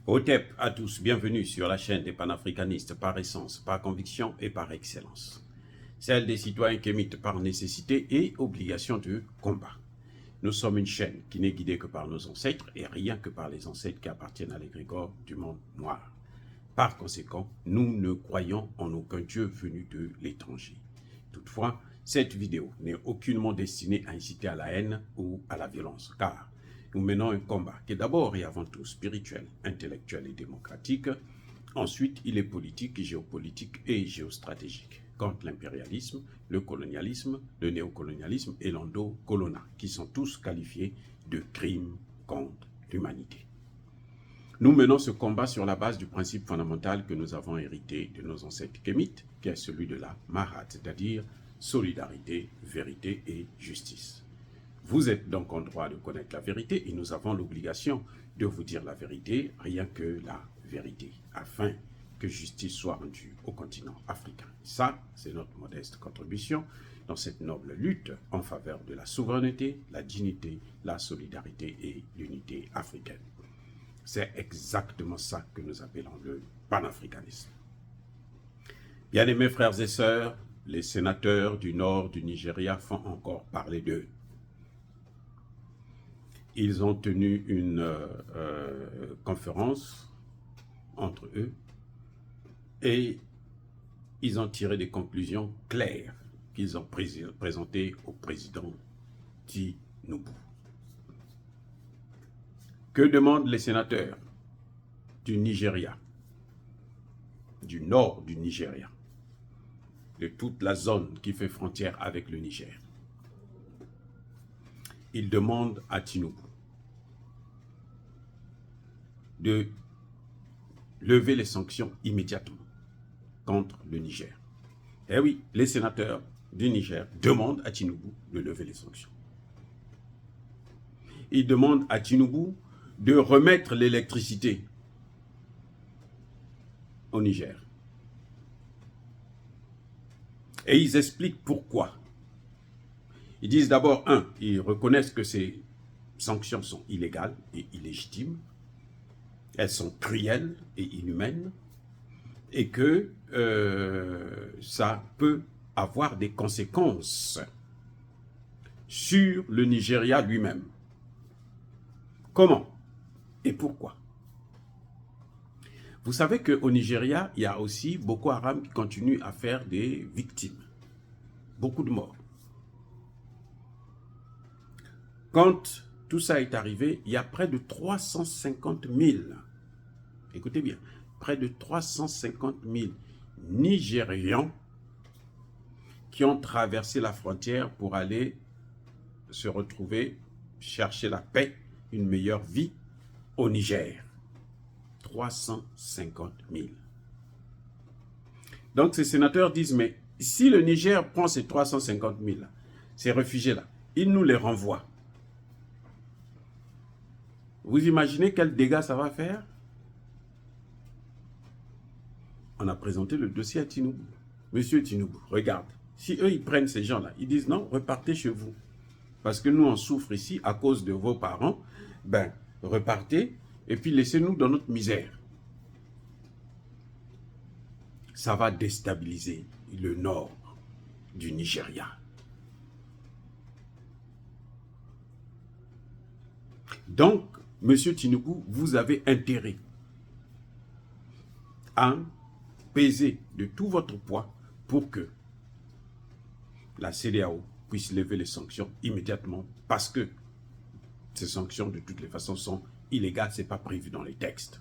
Hotep à tous, bienvenue sur la chaîne des panafricanistes par essence, par conviction et par excellence. Celle des citoyens qui émitent par nécessité et obligation de combat. Nous sommes une chaîne qui n'est guidée que par nos ancêtres et rien que par les ancêtres qui appartiennent à l'égrégore du monde noir. Par conséquent, nous ne croyons en aucun Dieu venu de l'étranger. Toutefois, cette vidéo n'est aucunement destinée à inciter à la haine ou à la violence, car nous menons un combat qui est d'abord et avant tout spirituel, intellectuel et démocratique. Ensuite, il est politique, géopolitique et géostratégique, contre l'impérialisme, le colonialisme, le néocolonialisme et l'endocolonat, qui sont tous qualifiés de crimes contre l'humanité. Nous menons ce combat sur la base du principe fondamental que nous avons hérité de nos ancêtres kémites, qui est celui de la Mahat, c'est-à-dire solidarité, vérité et justice. Vous êtes donc en droit de connaître la vérité et nous avons l'obligation de vous dire la vérité, rien que la vérité, afin que justice soit rendue au continent africain. Ça, c'est notre modeste contribution dans cette noble lutte en faveur de la souveraineté, la dignité, la solidarité et l'unité africaine. C'est exactement ça que nous appelons le panafricanisme. Bien-aimés frères et sœurs, les sénateurs du nord du Nigeria font encore parler d'eux. Ils ont tenu une conférence entre eux et ils ont tiré des conclusions claires qu'ils ont présentées au président Tinubu. Que demandent les sénateurs du Nigeria, du nord du Nigeria, de toute la zone qui fait frontière avec le Niger? Ils demandent à Tinubu de lever les sanctions immédiatement contre le Niger. Eh oui, les sénateurs du Niger demandent à Tinubu de lever les sanctions. Ils demandent à Tinubu de remettre l'électricité au Niger. Et ils expliquent pourquoi. Ils disent d'abord, ils reconnaissent que ces sanctions sont illégales et illégitimes. Elles sont cruelles et inhumaines et que ça peut avoir des conséquences sur le Nigeria lui-même. Comment et pourquoi? Vous savez qu'au Nigeria, il y a aussi Boko Haram qui continue à faire des victimes. Beaucoup de morts. Quand tout ça est arrivé, il y a près de 350 000, écoutez bien, près de 350 000 Nigérians qui ont traversé la frontière pour aller se retrouver, chercher la paix, une meilleure vie au Niger. 350 000. Donc ces sénateurs disent, mais si le Niger prend ces 350 000, ces réfugiés-là, il nous les renvoie. Vous imaginez quels dégâts ça va faire? On a présenté le dossier à Tinubu. Monsieur Tinubu, regarde, si eux ils prennent ces gens-là, ils disent non, repartez chez vous. Parce que nous on souffre ici à cause de vos parents, ben repartez et puis laissez-nous dans notre misère. Ça va déstabiliser le nord du Nigeria. Donc, Monsieur Tinubu, vous avez intérêt à peser de tout votre poids pour que la CEDEAO puisse lever les sanctions immédiatement parce que ces sanctions, de toutes les façons, sont illégales, ce n'est pas prévu dans les textes.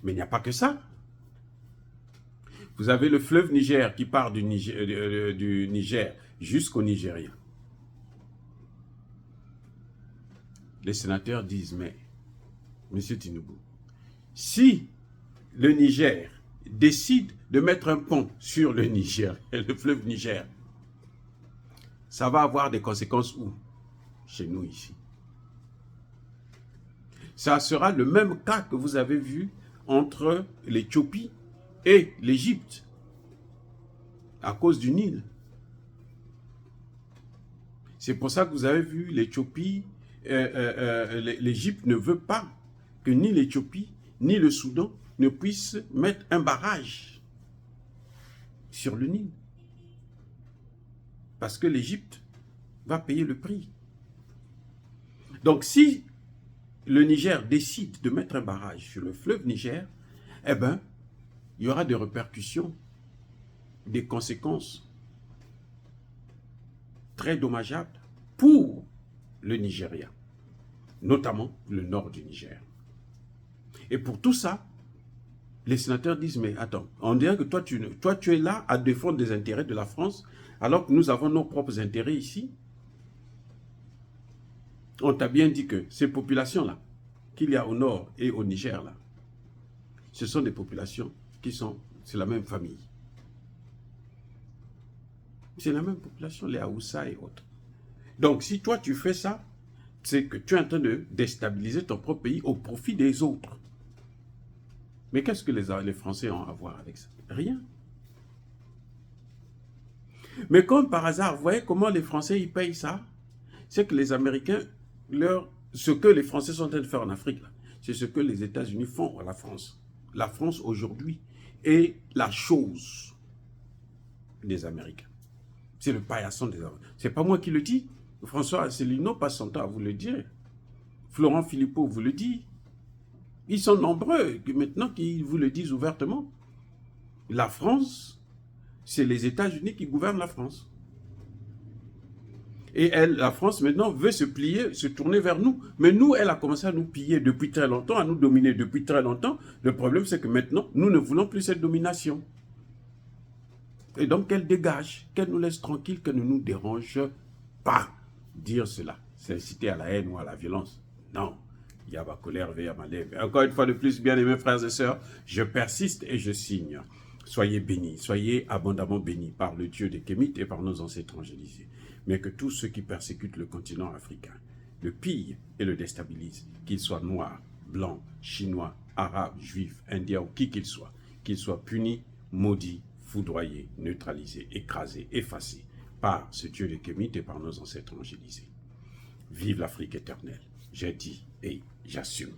Mais il n'y a pas que ça. Vous avez le fleuve Niger qui part du Niger jusqu'au Nigeria. Les sénateurs disent, mais, Monsieur Tinubu, si le Niger décide de mettre un pont sur le Niger, le fleuve Niger, ça va avoir des conséquences où? Chez nous ici. Ça sera le même cas que vous avez vu entre l'Éthiopie et l'Égypte, à cause du Nil. C'est pour ça que vous avez vu l'Éthiopie, l'Égypte ne veut pas que ni l'Éthiopie, ni le Soudan ne puissent mettre un barrage sur le Nil. Parce que l'Égypte va payer le prix. Donc si le Niger décide de mettre un barrage sur le fleuve Niger, eh bien, il y aura des répercussions, des conséquences très dommageables pour le Nigeria, notamment le nord du Niger. Et pour tout ça, les sénateurs disent, mais attends, on dirait que toi tu es là à défendre des intérêts de la France, alors que nous avons nos propres intérêts ici. On t'a bien dit que ces populations-là, qu'il y a au nord et au Niger, là, ce sont des populations qui sont, c'est la même famille. C'est la même population, les Haoussa et autres. Donc, si toi tu fais ça, c'est que tu es en train de déstabiliser ton propre pays au profit des autres. Mais qu'est-ce que les Français ont à voir avec ça? Rien. Mais comme par hasard, vous voyez comment les Français ils payent ça? C'est que les Américains, ce que les Français sont en train de faire en Afrique, c'est ce que les États-Unis font à la France. La France aujourd'hui est la chose des Américains. C'est le paillasson des Américains. C'est pas moi qui le dis. François Asselineau passe son temps à vous le dire. Florent Philippot vous le dit. Ils sont nombreux maintenant qui vous le disent ouvertement. La France, c'est les États-Unis qui gouvernent la France. Et elle, la France maintenant veut se plier, se tourner vers nous. Mais nous, elle a commencé à nous piller depuis très longtemps, à nous dominer depuis très longtemps. Le problème, c'est que maintenant, nous ne voulons plus cette domination. Et donc, qu'elle dégage, qu'elle nous laisse tranquille, qu'elle ne nous dérange pas. Dire cela, c'est inciter à la haine ou à la violence. Non. Il y a ma colère, veille à ma lèvre. Encore une fois de plus, bien-aimés frères et sœurs, je persiste et je signe. Soyez bénis, soyez abondamment bénis par le Dieu des Kémites et par nos ancêtres angélisés. Mais que tous ceux qui persécutent le continent africain le pillent et le déstabilisent, qu'ils soient noirs, blancs, chinois, arabes, juifs, indiens ou qui qu'ils soient punis, maudits, foudroyés, neutralisés, écrasés, effacés par ce Dieu des Kémites et par nos ancêtres angélisés. Vive l'Afrique éternelle. J'ai dit et j'assume.